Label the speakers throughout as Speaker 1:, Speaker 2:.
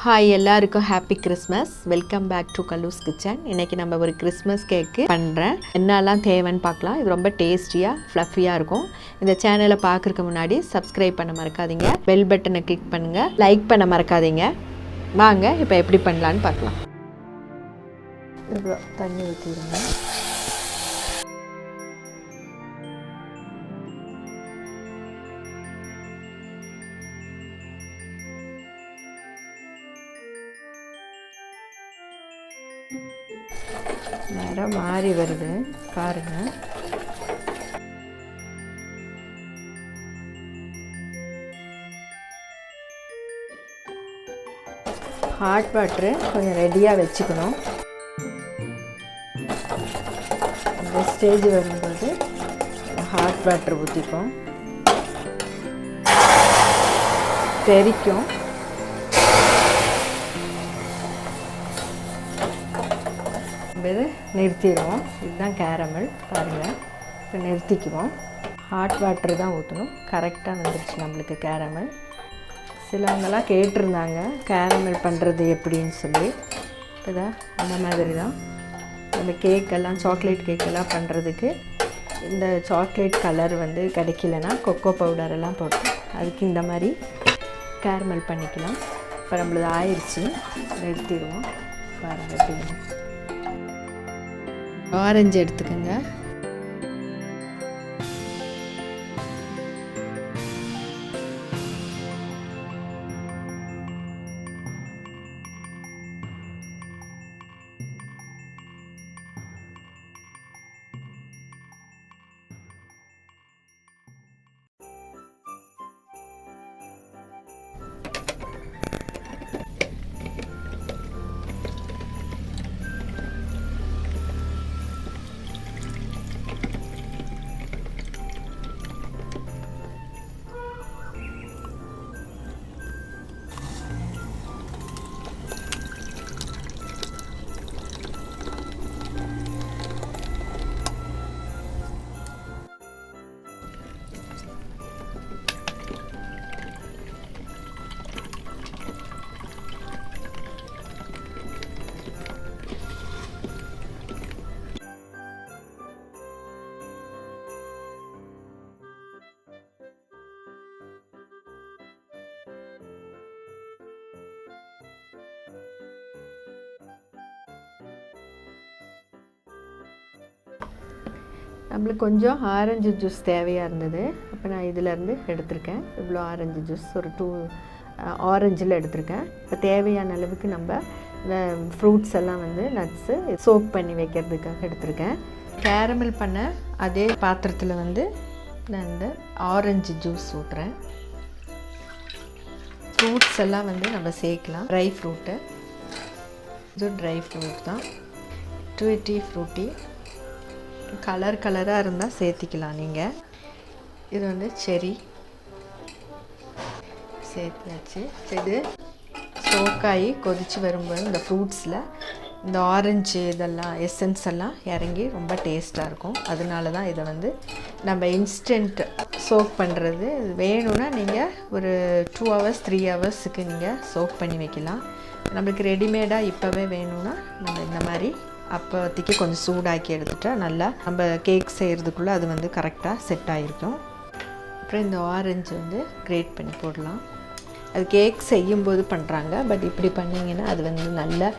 Speaker 1: Hi எல்லாருக்கும் happy Christmas. Welcome back to Kallu's kitchen. இன்றைக்கி நம்ம ஒரு கிறிஸ்மஸ் கேக்கு பண்ணுறேன். என்னெல்லாம் தேவைன்னு பார்க்கலாம். இது ரொம்ப டேஸ்டியாக ஃப்ளஃபியாக இருக்கும். இந்த சேனலை பார்க்குறதுக்கு முன்னாடி சப்ஸ்கிரைப் பண்ண மறக்காதீங்க, பெல் பட்டனை கிளிக் பண்ணுங்கள், லைக் பண்ண மறக்காதீங்க. வாங்க இப்போ எப்படி பண்ணலான்னு பார்க்கலாம். இவ்வளோ தண்ணி ஊற்றிடுங்க. நேரம் மாறி வருது பாருங்க. ஹாட் வாட்டரு கொஞ்சம் ரெடியாக வச்சுக்கணும். இந்த ஸ்டேஜ் வரும்போது ஹாட் வாட்டர் ஊற்றிப்போம். தெரிக்கும். இது நிறுத்திடுவோம். இதுதான் கேரமல் பாருங்கள். இப்போ நிறுத்திக்குவோம். ஹாட் வாட்டர் தான் ஊற்றணும். கரெக்டாக வந்துடுச்சு நம்மளுக்கு கேரமல். சிலவங்கெல்லாம் கேட்டிருந்தாங்க கேரமல் பண்ணுறது எப்படின்னு சொல்லி. இப்போதான் அந்த மாதிரி தான் நம்ம கேக்கெல்லாம், சாக்லேட் கேக்கெல்லாம் பண்ணுறதுக்கு இந்த சாக்லேட் கலர் வந்து கிடைக்கலன்னா கொக்கோ பவுடரெல்லாம் போட்டு அதுக்கு இந்த மாதிரி கேரமல் பண்ணிக்கலாம். இப்போ நம்மளது ஆயிடுச்சு, நிறுத்திடுவோம். பாருங்கள் எப்படின்னு. ஆரஞ்சு எடுத்துக்கோங்க. நம்மளுக்கு கொஞ்சம் ஆரஞ்சு ஜூஸ் தேவையாக இருந்தது. அப்போ நான் இதிலேருந்து எடுத்திருக்கேன். இவ்வளோ ஆரஞ்சு ஜூஸ் ஒரு 2 ஆரஞ்சில் எடுத்திருக்கேன். இப்போ தேவையான அளவுக்கு நம்ம இந்த ஃப்ரூட்ஸ் எல்லாம் வந்து நட்ஸு சோக் பண்ணி வைக்கிறதுக்காக எடுத்திருக்கேன். கேரமல் பண்ண அதே பாத்திரத்தில் வந்து நான் இந்த ஆரஞ்சு ஜூஸ் ஊற்றுறேன். ஃப்ரூட்ஸ் எல்லாம் வந்து நம்ம சேர்க்கலாம். ட்ரை ஃப்ரூட்டு, இது ட்ரை ஃப்ரூட் தான். டூட்டி ஃப்ரூட்டி கலராக இருந்தால் சேர்த்திக்கலாம் நீங்கள். இது வந்து செரி சேர்த்தாச்சு. இது சோக்காயி கொதித்து வரும்போது இந்த ஃப்ரூட்ஸில் இந்த ஆரஞ்சு இதெல்லாம் எசன்ஸ் எல்லாம் இறங்கி ரொம்ப டேஸ்ட்டாக இருக்கும். அதனால தான் இதை வந்து நம்ம இன்ஸ்டன்ட் சோக் பண்ணுறது. வேணும்னா நீங்கள் ஒரு 2 hours 3 hours நீங்கள் சோக் பண்ணி வைக்கலாம். நம்மளுக்கு ரெடிமேடாக இப்போவே வேணும்னா நம்ம இந்த மாதிரி அப்போதைக்கு கொஞ்சம் சூடாக்கி எடுத்துட்டா நல்லா நம்ம கேக் செய்கிறதுக்குள்ளே அது வந்து கரெக்டாக செட் ஆகிருக்கும். அப்புறம் இந்த ஆரஞ்சு வந்து கிரேட் பண்ணி போடலாம். அது கேக் செய்யும்போது பண்ணுறாங்க. பட் இப்படி பண்ணிங்கன்னா அது வந்து நல்லா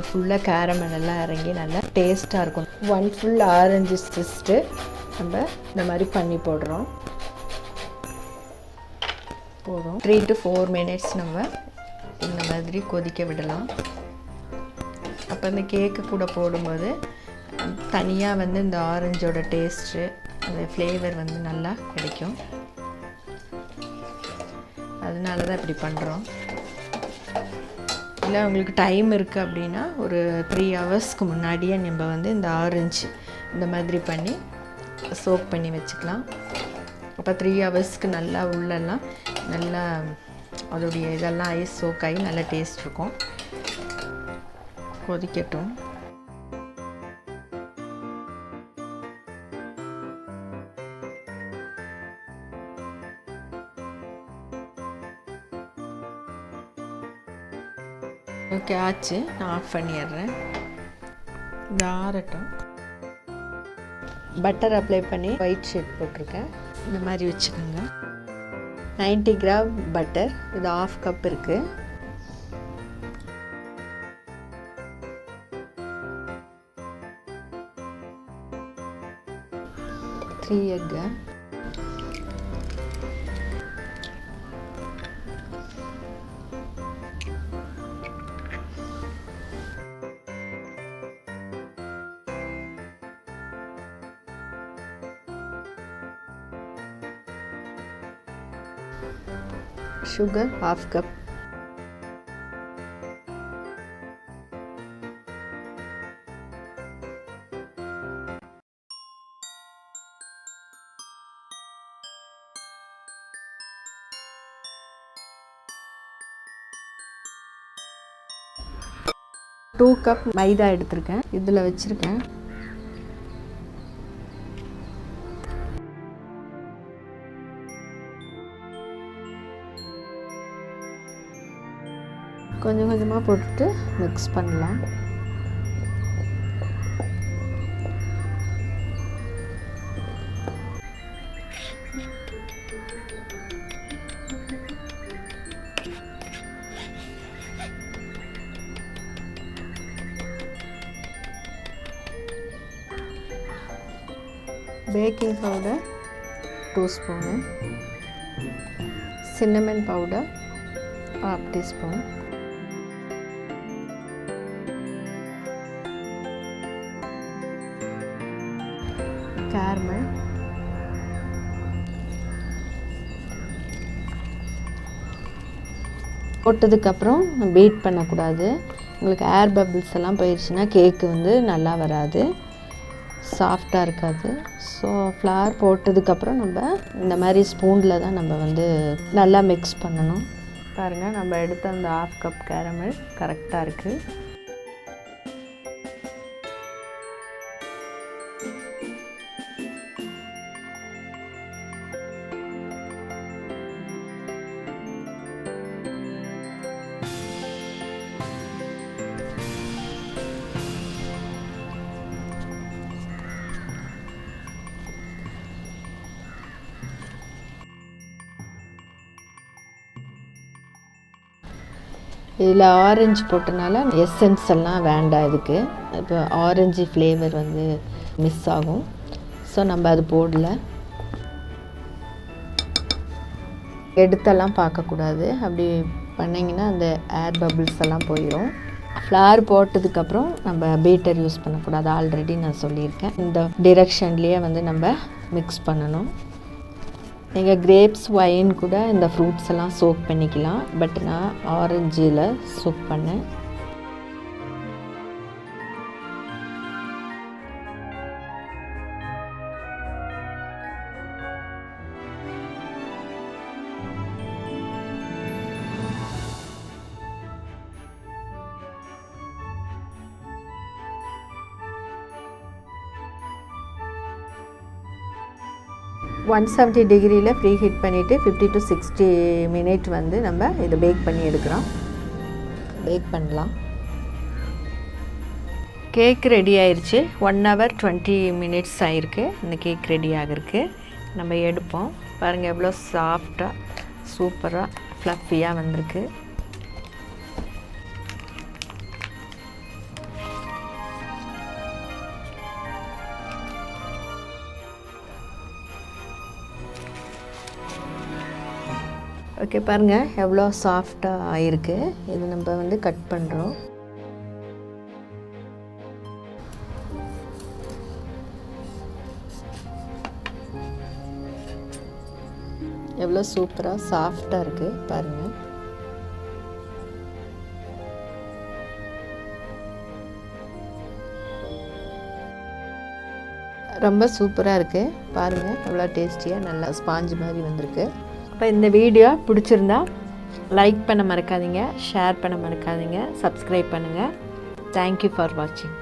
Speaker 1: ஃபுல்லாக கேரமல் எல்லாம் இறங்கி நல்லா டேஸ்ட்டாக இருக்கும். 1 full ஆரஞ்சு ஜூஸ்ட்டு நம்ம இந்த மாதிரி பண்ணி போடுறோம். போதும். 3 to 4 minutes நம்ம இந்த மாதிரி கொதிக்க விடலாம். அப்போ இந்த கேக்கு கூட போடும்போது தனியாக வந்து இந்த ஆரஞ்சோட டேஸ்ட்டு, அந்த ஃப்ளேவர் வந்து நல்லா கிடைக்கும். அதனால தான் இப்படி பண்ணுறோம். இல்லை உங்களுக்கு டைம் இருக்குது அப்படின்னா ஒரு 3 hours முன்னாடியே நம்ம வந்து இந்த ஆரஞ்சு இந்த மாதிரி பண்ணி சோக் பண்ணி வச்சுக்கலாம். அப்போ 3 hours நல்லா உள்ளெல்லாம் நல்லா அதோடைய இதெல்லாம் ஐஸ் சோக் ஆகி நல்லா டேஸ்ட் இருக்கும். கொதிக்கட்டும். ஓகே ஆச்சு, நான் ஆஃப் பண்ணிடுறேன். இது ஆறட்டும். பட்டர் அப்ளை பண்ணி ஒயிட் ஷீட் போட்டிருக்கேன். இந்த மாதிரி வச்சுக்கோங்க. 90 கிராம் பட்டர், இது 1/2 கப் இருக்குது. Three egg, sugar 1/2 cup, two cup maida எடுத்திருக்கேன், இதில் வச்சுருக்கேன். கொஞ்சம் கொஞ்சமாக போட்டுட்டு மிக்ஸ் பண்ணலாம். Baking powder 2 spoon, cinnamon powder 1/2 teaspoon, caramel, போட்டதுக்கப்புறம் பீட் பண்ணக்கூடாது. உங்களுக்கு ஏர் பபிள்ஸ் எல்லாம் போயிடுச்சுன்னா கேக்கு வந்து நல்லா வராது, சாஃப்டாக இருக்காது. ஸோ ஃப்ளவர் போட்டதுக்கப்புறம் நம்ம இந்த மாதிரி ஸ்பூனில் தான் நம்ம வந்து நல்லா மிக்ஸ் பண்ணணும். பாருங்கள், நம்ம எடுத்த அந்த 1/2 கப் கேரமல் கரெக்டாக இருக்குது. இதில் ஆரஞ்சு போட்டனால எசன்ஸ் எல்லாம் வேண்டாம் இதுக்கு. இப்போ ஆரஞ்சு ஃப்ளேவர் வந்து மிஸ் ஆகும். ஸோ நம்ம அது போடல. எடுத்தெல்லாம் பார்க்கக்கூடாது, அப்படி பண்ணிங்கன்னா அந்த ஏர் பபிள்ஸ் எல்லாம் போயிடும். ஃப்ளவர் போட்டதுக்கப்புறம் நம்ம பீட்டர் யூஸ் பண்ணக்கூடாது, ஆல்ரெடி நான் சொல்லியிருக்கேன். இந்த டிரெக்ஷன்லேயே வந்து நம்ம மிக்ஸ் பண்ணணும். நீங்கள் கிரேப்ஸ் ஒயின் கூட இந்த ஃப்ரூட்ஸ் எல்லாம் சோக் பண்ணிக்கலாம், பட் நான் ஆரஞ்சில் சோக் பண்ணேன். ஒன் 170 டிகிரியில் ப்ரீ ஹீட் பண்ணிவிட்டு 50 to 60 மினிட் வந்து நம்ம இதை பேக் பண்ணி எடுக்கிறோம். பேக் பண்ணலாம். கேக் ரெடி ஆயிடுச்சு. 1 hour 20 minutes ஆகிருக்கு இந்த கேக் ரெடி ஆகிருக்கு. நம்ம எடுப்போம். பாருங்கள் எவ்வளோ சாஃப்டாக சூப்பராக ஃப்ளஃபியாக வந்திருக்கு. ஓகே, பாருங்கள் எவ்வளோ சாஃப்டாக ஆகிருக்கு. இது நம்ம வந்து கட் பண்ணுறோம். எவ்வளோ சூப்பராக சாஃப்டாக இருக்குது பாருங்கள். ரொம்ப சூப்பராக இருக்குது பாருங்கள். எவ்வளோ டேஸ்டியாக நல்லா ஸ்பாஞ்சு மாதிரி வந்திருக்கு. இப்போ இந்த வீடியோ பிடிச்சிருந்தா லைக் பண்ண மறக்காதீங்க, ஷேர் பண்ண மறக்காதீங்க, சப்ஸ்கிரைப் பண்ணுங்கள். தேங்க்யூ ஃபார் வாட்சிங்.